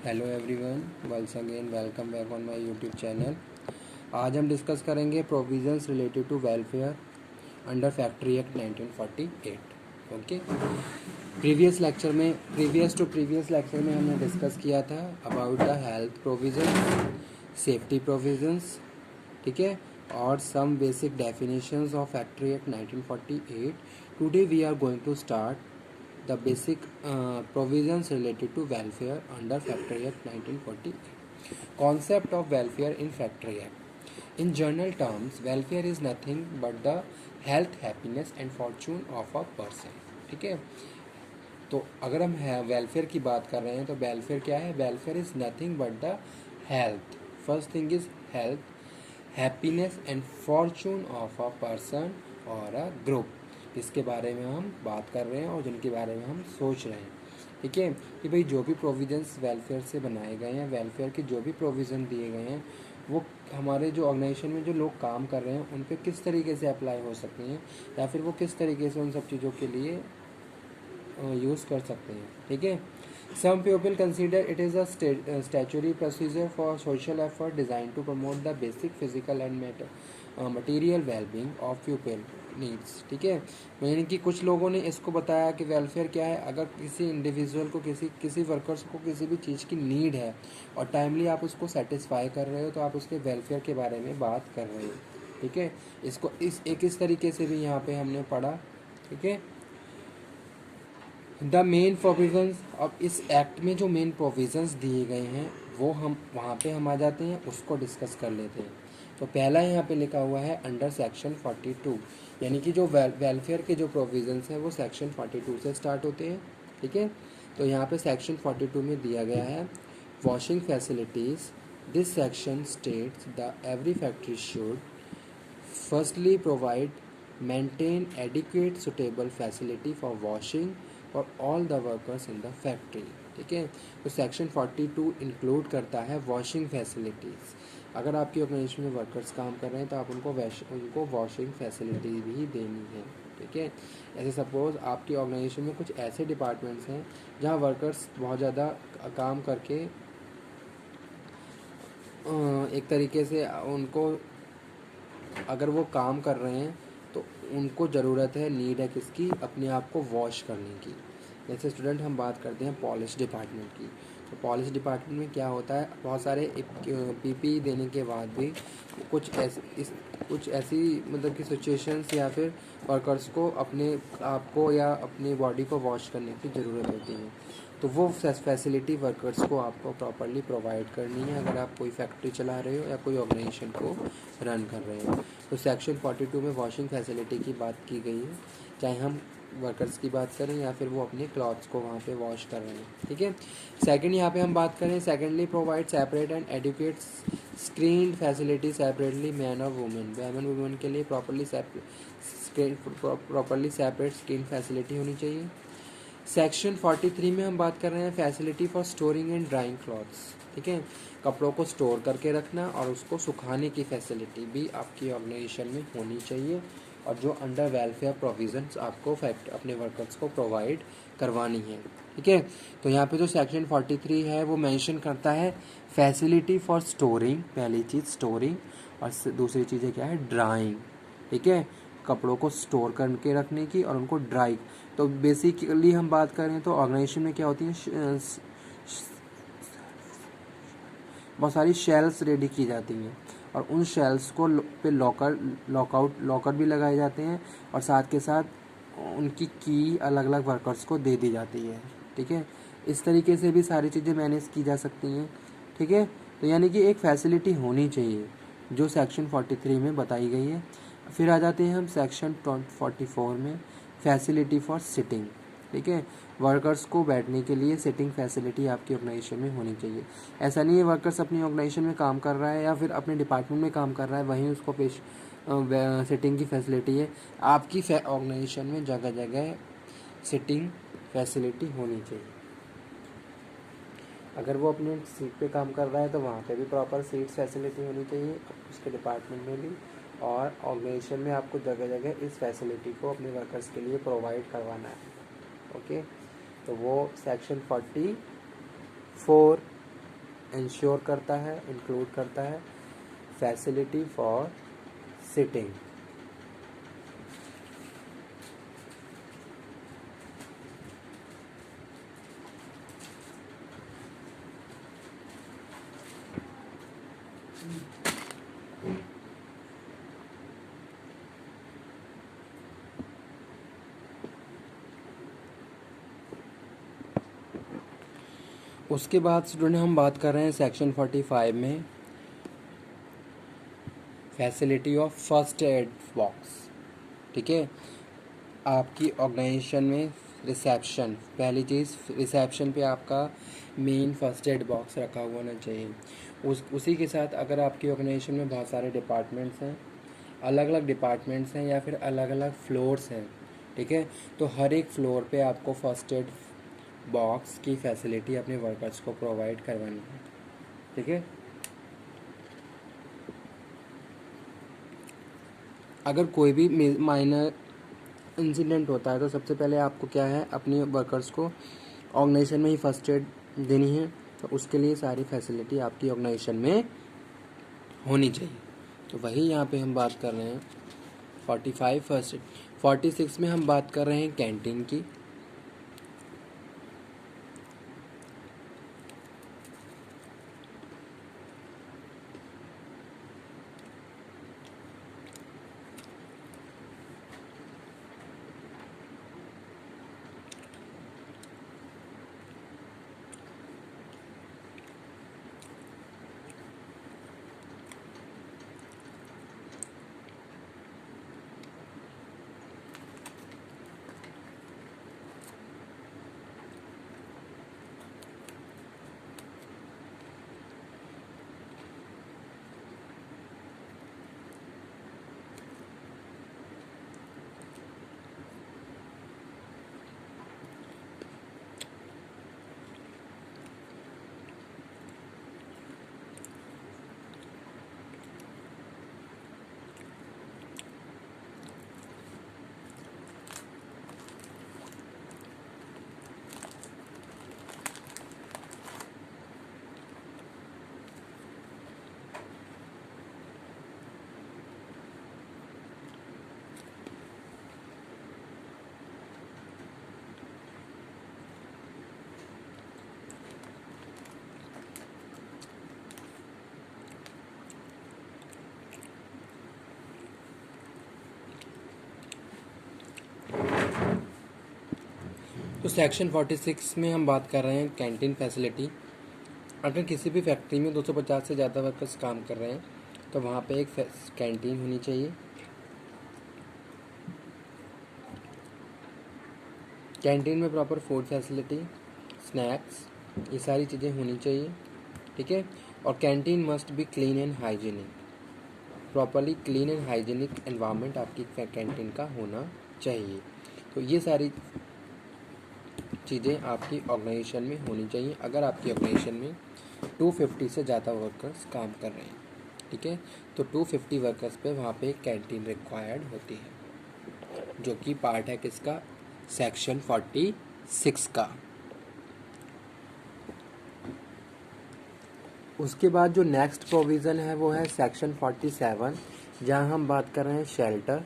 Hello everyone, once again welcome back on my YouTube channel. आज हम discuss करेंगे provisions related to welfare under factory act 1948। Okay, previous lecture में हमने discuss किया था about the health provisions, safety provisions, ठीक है, और some basic definitions of factory act 1948। Today we are going to start the basic provisions related to welfare under Factory Act 1948. Concept of welfare in Factory Act. In general terms, welfare is nothing but the health, happiness and fortune of a person. ठीक है, तो अगर हम welfare की बात कर रहे हैं तो वेलफेयर क्या है? Welfare is nothing but the health, first thing is health, happiness and Fortune of a person और अ ग्रुप, इसके बारे में हम बात कर रहे हैं और जिनके बारे में हम सोच रहे हैं। ठीक है, कि भाई जो भी प्रोविजंस वेलफेयर से बनाए गए हैं, वेलफेयर के जो भी प्रोविज़न दिए गए हैं, वो हमारे जो ऑर्गेनाइजेशन में जो लोग काम कर रहे हैं उन पे किस तरीके से अप्लाई हो सकती हैं, या फिर वो किस तरीके से उन सब चीज़ों के लिए यूज़ कर सकते हैं। ठीक है, some people consider it is a statutory procedure for social effort design to promote the basic physical and material wellbeing of people needs. ठीक है, यानी कि कुछ लोगों ने इसको बताया कि वेलफेयर क्या है? अगर किसी इंडिविजुअल को, किसी वर्कर्स को किसी भी चीज़ की नीड है और टाइमली आप उसको सेटिस्फाई कर रहे हो तो आप उसके वेलफेयर के बारे में बात कर रहे हो। ठीक है, इसको इस तरीके से भी यहाँ पे हमने पढ़ा। ठीक है, द मेन प्रोविजंस, अब इस एक्ट में जो मेन प्रोविजंस दिए गए हैं वो हम वहाँ पे हम आ जाते हैं, उसको डिस्कस कर लेते हैं। तो पहला यहाँ पे लिखा हुआ है अंडर सेक्शन 42, यानी कि जो वेलफेयर के जो प्रोविजंस हैं वो सेक्शन 42 से स्टार्ट होते हैं। ठीक है, तो यहाँ पे सेक्शन 42 में दिया गया है washing facilities. This section states the every factory should firstly provide maintain adequate suitable facility for washing for all the workers in the factory। ठीक है, तो सेक्शन 42 इंक्लूड करता है वॉशिंग फैसिलिटीज़। अगर आपकी ऑर्गेनाइजेशन में वर्कर्स काम कर रहे हैं तो आप उनको वॉशिंग फैसिलिटी भी देनी है। ठीक है, ऐसे सपोज़ आपकी ऑर्गेनाइजेशन में कुछ ऐसे डिपार्टमेंट्स हैं जहाँ वर्कर्स बहुत ज़्यादा काम करके एक तरीके से उनको, अगर वो काम कर रहे हैं तो उनको ज़रूरत है, नीड है किसकी? अपने आप को वॉश करने की। जैसे स्टूडेंट हम बात करते हैं पॉलिश डिपार्टमेंट की, तो पॉलिश डिपार्टमेंट में क्या होता है, बहुत सारे पीपी देने के बाद भी कुछ ऐसी मतलब कि सिचुएशंस या फिर वर्कर्स को अपने आप को या अपनी बॉडी को वॉश करने की ज़रूरत होती है, तो वो फैसिलिटी वर्कर्स को आपको प्रॉपरली प्रोवाइड करनी है अगर आप कोई फैक्ट्री चला रहे हो या कोई ऑर्गेनाइजेशन को रन कर रहे हो। तो सेक्शन 42 में वॉशिंग फैसिलिटी की बात की गई है, चाहे हम वर्कर्स की बात करें या फिर वो अपने क्लॉथ्स को वहाँ पे वॉश कर रहे हैं। ठीक है, सेकंड यहाँ पे हम बात करें, secondly provide separate and adequate screen facility separately man और वुमेन के लिए प्रॉपरली सेपरेट स्क्रीन फैसिलिटी होनी चाहिए। सेक्शन 43 में हम बात कर रहे हैं facility for storing and drawing clothes. ठीक है, कपड़ों को स्टोर करके रखना और उसको सुखाने की फैसिलिटी भी आपकी ऑर्गेनाइजेशन में होनी चाहिए, और जो अंडर वेलफेयर प्रोविजंस आपको अपने वर्कर्स को प्रोवाइड करवानी है। ठीक है, तो यहाँ पे जो सेक्शन 43 है वो मेंशन करता है फैसिलिटी फॉर स्टोरिंग, पहली चीज़ स्टोरिंग, और दूसरी चीज़ है क्या है? ड्राइंग। ठीक है, कपड़ों को स्टोर करके रखने की और उनको ड्राई। तो बेसिकली हम बात करें तो ऑर्गेनाइजेशन में क्या होती है, बहुत सारी शेल्स रेडी की जाती हैं और उन शेल्स को पे लॉकर भी लगाए जाते हैं, और साथ के साथ उनकी की अलग अलग वर्कर्स को दे दी जाती है। ठीक है, इस तरीके से भी सारी चीज़ें मैनेज की जा सकती हैं। ठीक है, तो यानी कि एक फैसिलिटी होनी चाहिए जो सेक्शन 43 में बताई गई है। फिर आ जाते हैं हम सेक्शन 44 में, फैसिलिटी फॉर सिटिंग। ठीक है, वर्कर्स को बैठने के लिए सिटिंग फैसिलिटी आपकी ऑर्गेनाइजेशन में होनी चाहिए। ऐसा नहीं है वर्कर्स अपनी ऑर्गेनाइजेशन में काम कर रहा है या फिर अपने डिपार्टमेंट में काम कर रहा है वहीं उसको सिटिंग की फैसिलिटी है। आपकी ऑर्गेनाइजेशन में जगह जगह सिटिंग फैसिलिटी होनी चाहिए। अगर वो अपने सीट पे काम कर रहा है तो वहाँ पे भी प्रॉपर सीट्स फैसिलिटी होनी चाहिए उसके डिपार्टमेंट में भी, और ऑर्गेनाइजेशन में आपको जगह जगह इस फैसिलिटी को अपने वर्कर्स के लिए प्रोवाइड करवाना है। ओके, तो वो सेक्शन 44 इंश्योर करता है, इंक्लूड करता है फैसिलिटी फॉर सिटिंग। उसके बाद स्टूडेंट हम बात कर रहे हैं सेक्शन 45 में facility of first aid box. ठीक है, आपकी ऑर्गेनाइजेशन में रिसेप्शन, पहली चीज़ रिसेप्शन पे आपका मेन फर्स्ट एड बॉक्स रखा हुआ होना चाहिए। उसी के साथ अगर आपकी ऑर्गेनाइजेशन में बहुत सारे डिपार्टमेंट्स हैं, अलग अलग डिपार्टमेंट्स हैं या फिर अलग अलग फ्लोर्स हैं, ठीक है, तो हर एक फ्लोर पे आपको फर्स्ट एड बॉक्स की फैसिलिटी अपने वर्कर्स को प्रोवाइड करवानी है। ठीक है, अगर कोई भी माइनर इंसिडेंट होता है तो सबसे पहले आपको क्या है, अपने वर्कर्स को ऑर्गेनाइजेशन में ही फर्स्ट एड देनी है। तो उसके लिए सारी फैसिलिटी आपकी ऑर्गेनाइजेशन में होनी चाहिए। तो वही यहाँ पे हम बात कर रहे हैं 45 फर्स्ट एड। 46 में हम बात कर रहे हैं कैंटीन की। तो सेक्शन 46 में हम बात कर रहे हैं कैंटीन फैसिलिटी। अगर किसी भी फैक्ट्री में 250 से ज़्यादा वर्कर्स काम कर रहे हैं तो वहाँ पे एक कैंटीन होनी चाहिए। कैंटीन में प्रॉपर फूड फैसिलिटी, स्नैक्स, ये सारी चीज़ें होनी चाहिए। ठीक है, और canteen must be clean and hygienic. Properly clean and hygienic environment आपकी कैंटीन का होना चाहिए। तो ये सारी चीज़ें आपकी ऑर्गेनाइजेशन में होनी चाहिए अगर आपकी ऑर्गेनाइजेशन में 250 से ज़्यादा वर्कर्स काम कर रहे हैं। ठीक है, तो 250 वर्कर्स पे वहाँ पे कैंटीन रिक्वायर्ड होती है, जो कि पार्ट है किसका, सेक्शन 46 का। उसके बाद जो नेक्स्ट प्रोविज़न है वो है सेक्शन 47, जहाँ हम बात कर रहे हैं शेल्टर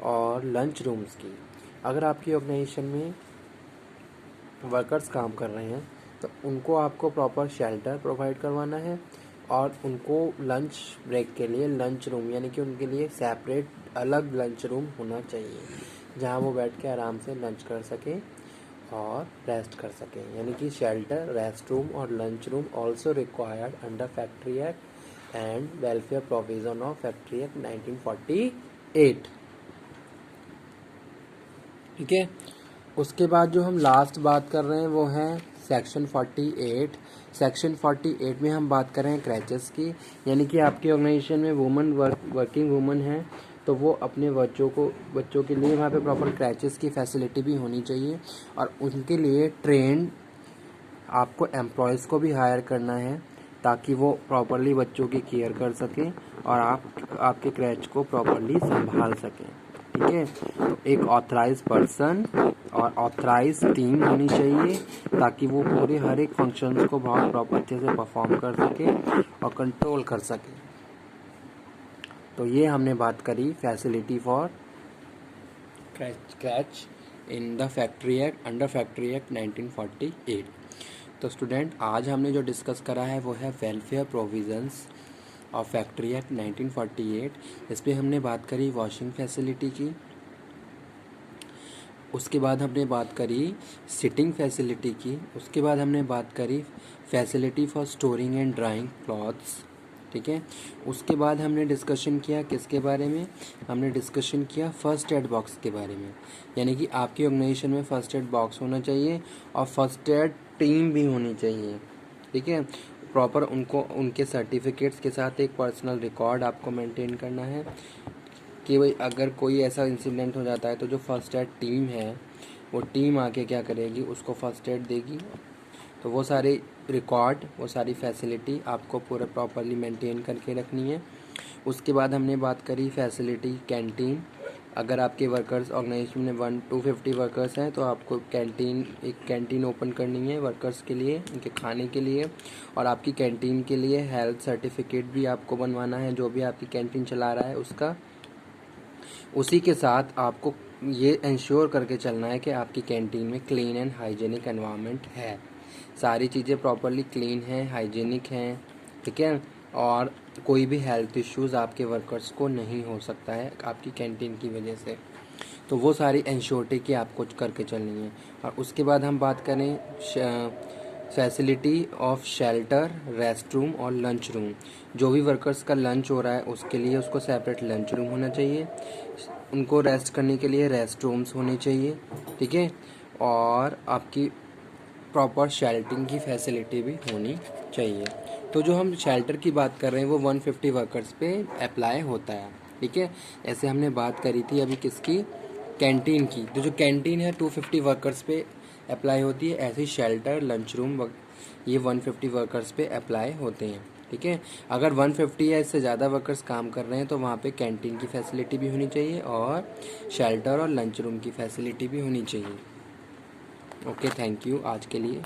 और लंच रूम्स की। अगर आपकी ऑर्गेनाइजेशन में वर्कर्स काम कर रहे हैं तो उनको आपको प्रॉपर शेल्टर प्रोवाइड करवाना है और उनको लंच ब्रेक के लिए लंच रूम, यानी कि उनके लिए सेपरेट अलग लंच रूम होना चाहिए, जहां वो बैठ के आराम से लंच कर सकें और रेस्ट कर सकें। यानी कि शेल्टर, रेस्ट रूम और lunch room also required under factory act and welfare provision of factory act 1948। ठीक है, उसके बाद जो हम लास्ट बात कर रहे हैं वो है सेक्शन 48। सेक्शन 48 में हम बात कर रहे हैं क्रैचेस की, यानी कि आपकी ऑर्गेनाइजेशन में वुमन वर्किंग वुमन है तो वो अपने बच्चों के लिए वहाँ पे प्रॉपर क्रैचेस की फैसिलिटी भी होनी चाहिए और उनके लिए ट्रेंड आपको एम्प्लॉयज़ को भी हायर करना है ताकि वो प्रॉपरली बच्चों की केयर कर सकें और आपके क्रैच को प्रॉपरली संभाल सकें। ठीक है। तो एक ऑथराइज पर्सन और ऑथराइज टीम होनी चाहिए ताकि वो पूरे हर एक फंक्शंस को बहुत प्रॉपर अच्छे से परफॉर्म कर सके और कंट्रोल कर सके। तो ये हमने बात करी facility for क्रैच in the factory act, under factory act 1948। तो स्टूडेंट आज हमने जो डिस्कस करा है वो है welfare provisions of factory act 1948। इस पर हमने बात करी वॉशिंग फैसिलिटी की, उसके बाद हमने बात करी सिटिंग फैसिलिटी की, उसके बाद हमने बात करी facility for storing and drawing clothes, ठीक है। उसके बाद हमने डिस्कशन किया किसके बारे में, हमने डिस्कशन किया फर्स्ट एड बॉक्स के बारे में, यानी कि आपकी ऑर्गेनाइजेशन में फर्स्ट एड बॉक्स होना चाहिए और फर्स्ट एड टीम भी होनी चाहिए, ठीक है। प्रॉपर उनको उनके सर्टिफिकेट्स के साथ एक पर्सनल रिकॉर्ड आपको मेंटेन करना है कि भाई अगर कोई ऐसा इंसिडेंट हो जाता है तो जो फर्स्ट एड टीम है वो टीम आके क्या करेगी, उसको फर्स्ट एड देगी। तो वो सारे रिकॉर्ड, वो सारी फैसिलिटी आपको पूरा प्रॉपरली मेंटेन करके रखनी है। उसके बाद हमने बात करी फैसिलिटी कैंटीन। अगर आपके वर्कर्स ऑर्गेनाइजेशन में 250 वर्कर्स हैं तो आपको एक कैंटीन ओपन करनी है वर्कर्स के लिए, उनके खाने के लिए, और आपकी कैंटीन के लिए हेल्थ सर्टिफिकेट भी आपको बनवाना है जो भी आपकी कैंटीन चला रहा है उसका। उसी के साथ आपको ये इंश्योर करके चलना है कि आपकी कैंटीन में क्लीन एंड हाइजीनिक एनवायरनमेंट है, सारी चीज़ें प्रॉपरली क्लीन हैं, हाइजीनिक हैं, ठीक है। और कोई भी हेल्थ इश्यूज़ आपके वर्कर्स को नहीं हो सकता है आपकी कैंटीन की वजह से। तो वो सारी इंश्योरिटी की आपको करके चलनी है। और उसके बाद हम बात करें facility of shelter, rest room और लंच रूम। जो भी वर्कर्स का लंच हो रहा है उसके लिए उसको सेपरेट लंच रूम होना चाहिए, उनको रेस्ट करने के लिए रेस्ट रूम्स होने चाहिए, ठीक है। और आपकी प्रॉपर शेल्टरिंग की फैसिलिटी भी होनी चाहिए। तो जो हम शेल्टर की बात कर रहे हैं वो 150 वर्कर्स पे अप्लाई होता है, ठीक है। ऐसे हमने बात करी थी अभी किसकी, कैंटीन की। तो जो कैंटीन है 250 वर्कर्स पे अप्लाई होती है, ऐसे ही शेल्टर, लंच रूम ये 150 वर्कर्स पे अप्लाई होते हैं, ठीक है। अगर 150 या इससे ज़्यादा वर्कर्स काम कर रहे हैं तो वहाँ पे कैंटीन की फैसिलिटी भी होनी चाहिए और शेल्टर और लंच रूम की फैसिलिटी भी होनी चाहिए। ओके, थैंक यू आज के लिए।